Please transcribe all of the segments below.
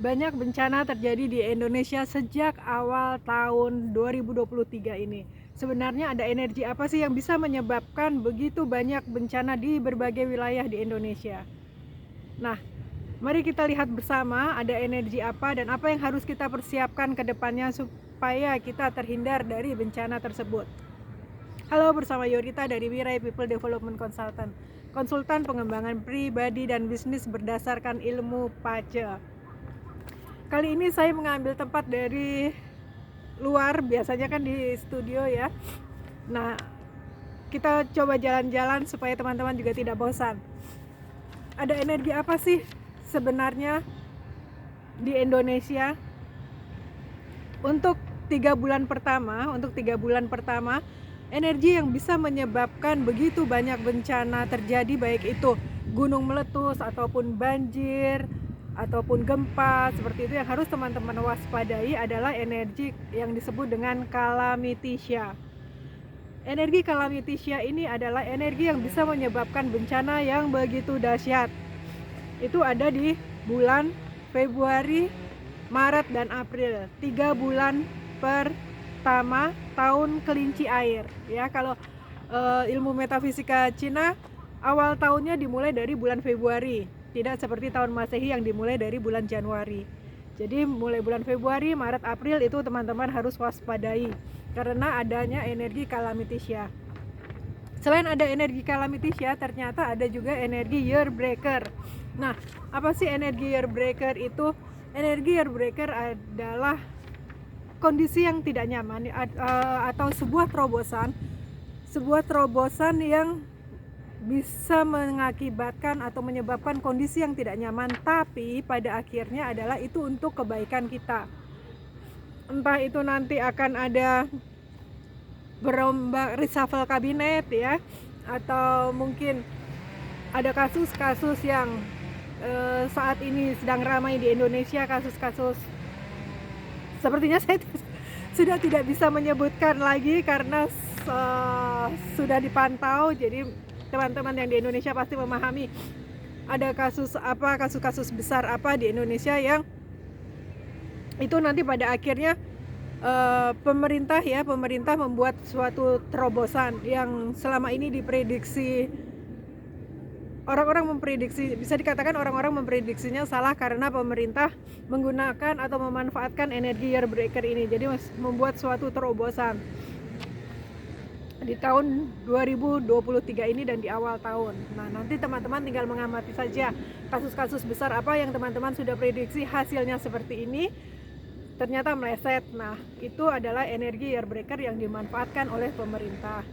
Banyak bencana terjadi di Indonesia sejak awal tahun 2023 ini. Sebenarnya ada energi apa sih yang bisa menyebabkan begitu banyak bencana di berbagai wilayah di Indonesia? Nah, mari kita lihat bersama ada energi apa dan apa yang harus kita persiapkan ke depannya supaya kita terhindar dari bencana tersebut. Halo, bersama Yorita dari Mirai People Development Consultant, konsultan pengembangan pribadi dan bisnis berdasarkan ilmu PACE. Kali ini saya mengambil tempat dari luar, biasanya kan di studio ya. Nah, kita coba jalan-jalan supaya teman-teman juga tidak bosan. Ada energi apa sih sebenarnya di Indonesia? Untuk 3 bulan pertama, energi yang bisa menyebabkan begitu banyak bencana terjadi, baik itu gunung meletus ataupun banjir ataupun gempa, seperti itu yang harus teman-teman waspadai adalah energi yang disebut dengan Calamitisia. Energi Calamitisia ini adalah energi yang bisa menyebabkan bencana yang begitu dahsyat. Itu ada di bulan Februari, Maret, dan April, 3 bulan pertama tahun kelinci air ya. Kalau ilmu metafisika Cina, awal tahunnya dimulai dari bulan Februari, tidak seperti tahun Masehi yang dimulai dari bulan Januari. Jadi mulai bulan Februari, Maret, April itu teman-teman harus waspadai karena adanya energi Calamitisia. Selain ada energi Calamitisia, ternyata ada juga energi year breaker. Nah, apa sih energi year breaker itu? Energi year breaker adalah kondisi yang tidak nyaman atau sebuah terobosan yang bisa mengakibatkan atau menyebabkan kondisi yang tidak nyaman, tapi pada akhirnya adalah itu untuk kebaikan kita. Entah itu nanti akan ada berombak reshuffle kabinet ya, atau mungkin ada kasus-kasus yang saat ini sedang ramai di Indonesia, kasus-kasus sepertinya saya sudah tidak bisa menyebutkan lagi karena sudah dipantau. Jadi teman-teman yang di Indonesia pasti memahami ada kasus-kasus besar apa di Indonesia yang itu nanti pada akhirnya pemerintah membuat suatu terobosan yang selama ini diprediksi orang-orang memprediksinya salah karena pemerintah menggunakan atau memanfaatkan energi year breaker ini. Jadi membuat suatu terobosan di tahun 2023 ini dan di awal tahun. Nah, nanti teman-teman tinggal mengamati saja kasus-kasus besar apa yang teman-teman sudah prediksi hasilnya seperti ini ternyata meleset. Nah, itu adalah energi year breaker yang dimanfaatkan oleh pemerintah.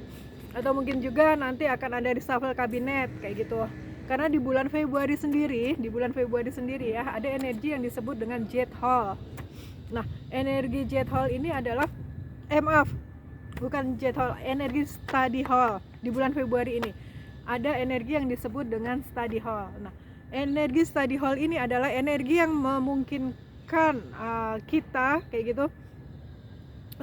Atau mungkin juga nanti akan ada reshuffle kabinet kayak gitu. Karena di bulan Februari sendiri ya, ada energi yang disebut dengan jet hall. Nah, energi jet hall ini adalah bukan jet hall, energi study hall. Di bulan Februari ini ada energi yang disebut dengan study hall. Nah, energi study hall ini adalah energi yang memungkinkan kita kayak gitu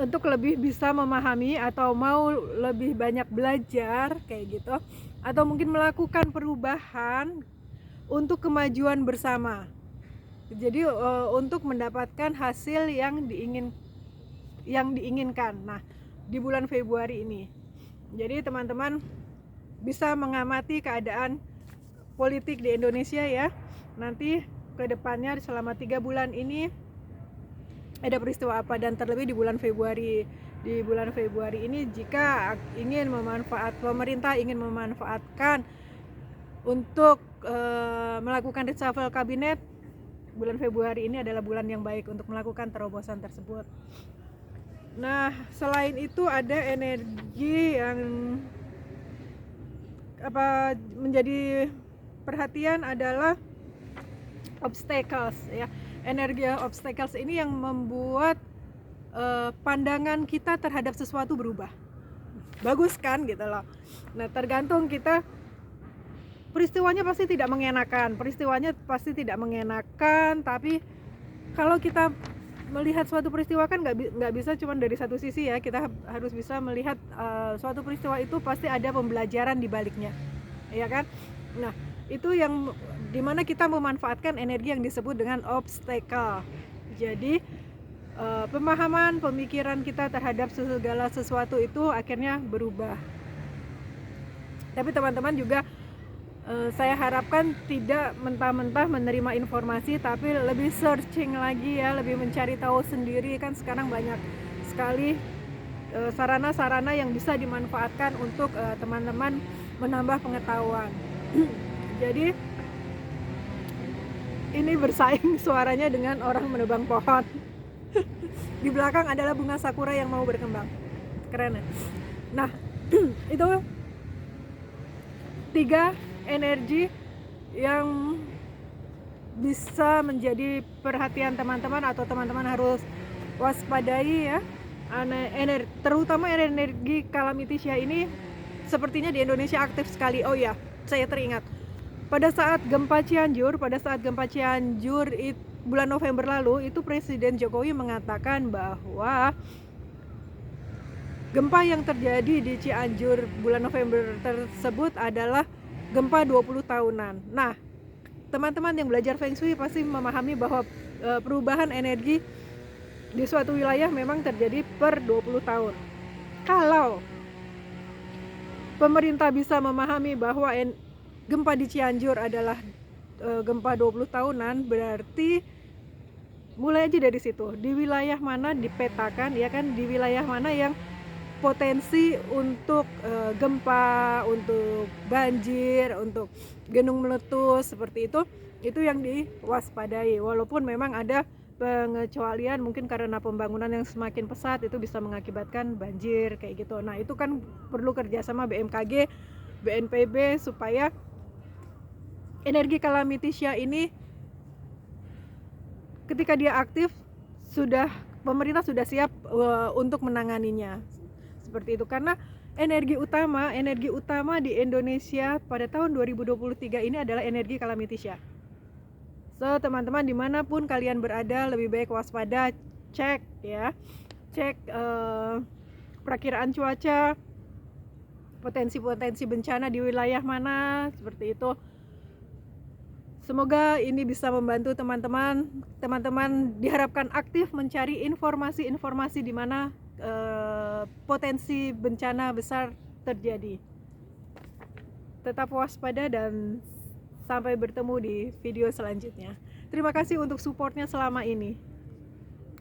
untuk lebih bisa memahami atau mau lebih banyak belajar kayak gitu, atau mungkin melakukan perubahan untuk kemajuan bersama. Jadi untuk mendapatkan hasil yang diinginkan. Nah, di bulan Februari ini. Jadi teman-teman bisa mengamati keadaan politik di Indonesia ya. Nanti ke depannya selama 3 bulan ini ada peristiwa apa, dan terlebih di bulan Februari. Di bulan Februari ini jika pemerintah ingin memanfaatkan untuk melakukan reshuffle kabinet, bulan Februari ini adalah bulan yang baik untuk melakukan terobosan tersebut. Nah, selain itu ada energi yang menjadi perhatian adalah obstacles ya. Energi obstacles ini yang membuat pandangan kita terhadap sesuatu berubah. Bagus kan gitu loh. Nah, tergantung kita, peristiwanya pasti tidak mengenakan, tapi kalau kita melihat suatu peristiwa kan nggak bisa cuma dari satu sisi ya. Kita harus bisa melihat suatu peristiwa itu pasti ada pembelajaran di baliknya, ya kan. Nah, itu yang dimana kita memanfaatkan energi yang disebut dengan obstacle. Jadi pemahaman, pemikiran kita terhadap segala sesuatu itu akhirnya berubah. Tapi teman-teman juga saya harapkan tidak mentah-mentah menerima informasi, tapi lebih searching lagi ya, lebih mencari tahu sendiri. Kan sekarang banyak sekali sarana-sarana yang bisa dimanfaatkan untuk teman-teman menambah pengetahuan. Jadi ini bersaing suaranya dengan orang menebang pohon. Di belakang adalah bunga sakura yang mau berkembang. Keren ya? Nah, itu 3 energi yang bisa menjadi perhatian teman-teman atau teman-teman harus waspadai ya. Terutama energi Kalamitisya ini sepertinya di Indonesia aktif sekali. Oh ya, saya teringat pada saat gempa Cianjur bulan November lalu, itu Presiden Jokowi mengatakan bahwa gempa yang terjadi di Cianjur bulan November tersebut adalah gempa 20 tahunan. Nah, teman-teman yang belajar Feng Shui pasti memahami bahwa perubahan energi di suatu wilayah memang terjadi per 20 tahun. Kalau pemerintah bisa memahami bahwa gempa di Cianjur adalah gempa 20 tahunan, berarti mulai aja dari situ. Di wilayah mana dipetakan, ya kan, di wilayah mana yang potensi untuk gempa, untuk banjir, untuk gunung meletus seperti itu yang diwaspadai. Walaupun memang ada pengecualian, mungkin karena pembangunan yang semakin pesat itu bisa mengakibatkan banjir kayak gitu. Nah, itu kan perlu kerjasama BMKG, BNPB supaya energi Kalamitisya ini ketika dia aktif pemerintah sudah siap untuk menanganinya. Seperti itu, karena energi utama di Indonesia pada tahun 2023 ini adalah energi Kalamitisya. So, teman-teman dimanapun kalian berada, lebih baik waspada, cek perakiraan cuaca, potensi bencana di wilayah mana, seperti itu. Semoga ini bisa membantu teman-teman. Teman-teman diharapkan aktif mencari informasi di mana potensi bencana besar terjadi. Tetap waspada dan sampai bertemu di video selanjutnya. Terima kasih untuk supportnya selama ini.